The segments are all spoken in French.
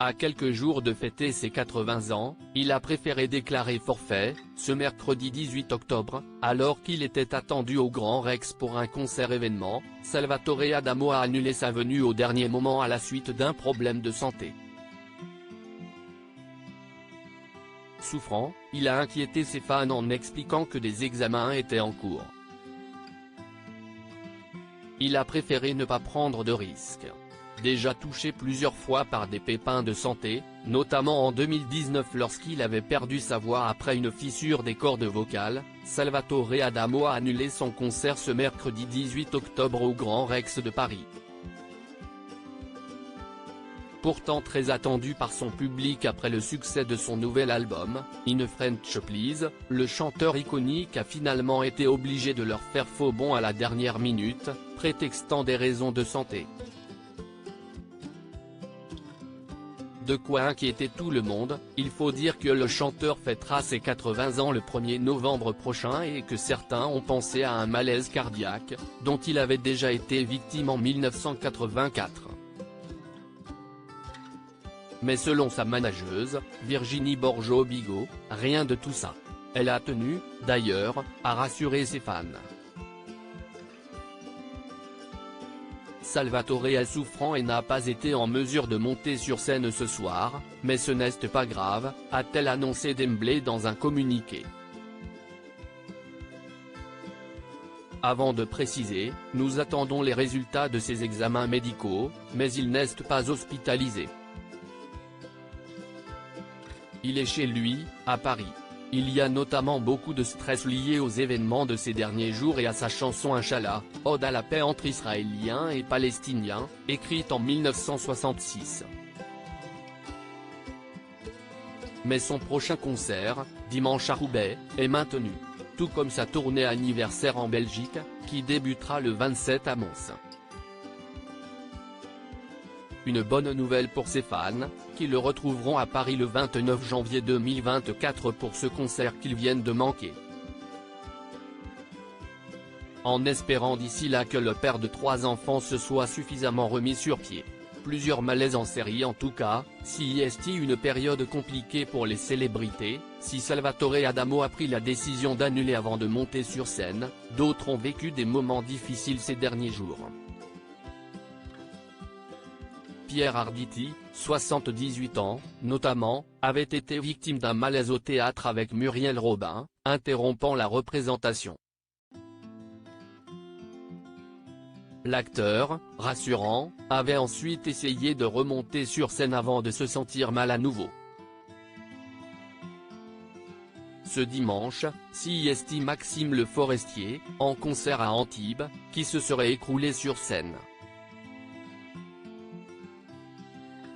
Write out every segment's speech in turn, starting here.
À quelques jours de fêter ses 80 ans, il a préféré déclarer forfait, ce mercredi 18 octobre, alors qu'il était attendu au Grand Rex pour un concert-événement. Salvatore Adamo a annulé sa venue au dernier moment à la suite d'un problème de santé. Souffrant, il a inquiété ses fans en expliquant que des examens étaient en cours. Il a préféré ne pas prendre de risques. Déjà touché plusieurs fois par des pépins de santé, notamment en 2019 lorsqu'il avait perdu sa voix après une fissure des cordes vocales, Salvatore Adamo a annulé son concert ce mercredi 18 octobre au Grand Rex de Paris. Pourtant très attendu par son public après le succès de son nouvel album, In French Please, le chanteur iconique a finalement été obligé de leur faire faux bond à la dernière minute, prétextant des raisons de santé. De quoi inquiéter tout le monde. Il faut dire que le chanteur fêtera ses 80 ans le 1er novembre prochain et que certains ont pensé à un malaise cardiaque, dont il avait déjà été victime en 1984. Mais selon sa manageuse, Virginie Borgeaud-Bigot, rien de tout ça. Elle a tenu, d'ailleurs, à rassurer ses fans. Salvatore est souffrant et n'a pas été en mesure de monter sur scène ce soir, mais ce n'est pas grave, a-t-elle annoncé d'emblée dans un communiqué. Avant de préciser, nous attendons les résultats de ses examens médicaux, mais il n'est pas hospitalisé. Il est chez lui, à Paris. Il y a notamment beaucoup de stress lié aux événements de ces derniers jours et à sa chanson Inch'Allah, ode à la paix entre Israéliens et Palestiniens, écrite en 1966. Mais son prochain concert, dimanche à Roubaix, est maintenu. Tout comme sa tournée anniversaire en Belgique, qui débutera le 27 à Mons. Une bonne nouvelle pour ses fans, qui le retrouveront à Paris le 29 janvier 2024 pour ce concert qu'ils viennent de manquer. En espérant d'ici là que le père de 3 enfants se soit suffisamment remis sur pied. Plusieurs malaises en série en tout cas. Si est une période compliquée pour les célébrités, si Salvatore Adamo a pris la décision d'annuler avant de monter sur scène, d'autres ont vécu des moments difficiles ces derniers jours. Pierre Arditi, 78 ans, notamment, avait été victime d'un malaise au théâtre avec Muriel Robin, interrompant la représentation. L'acteur, rassurant, avait ensuite essayé de remonter sur scène avant de se sentir mal à nouveau. Ce dimanche, CIST Maxime Le Forestier, en concert à Antibes, qui se serait écroulé sur scène.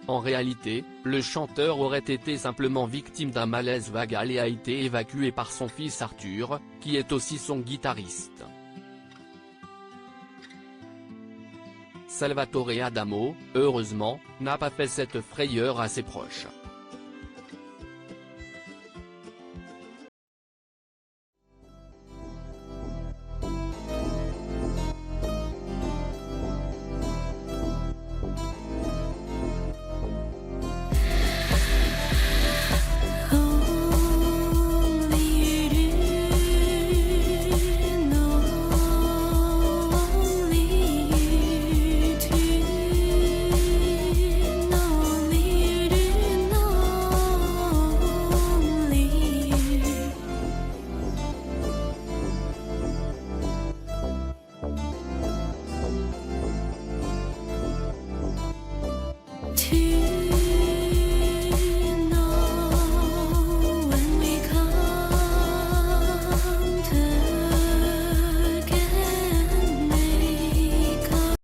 En réalité, le chanteur aurait été simplement victime d'un malaise vagal et a été évacué par son fils Arthur, qui est aussi son guitariste. Salvatore Adamo, heureusement, n'a pas fait cette frayeur à ses proches.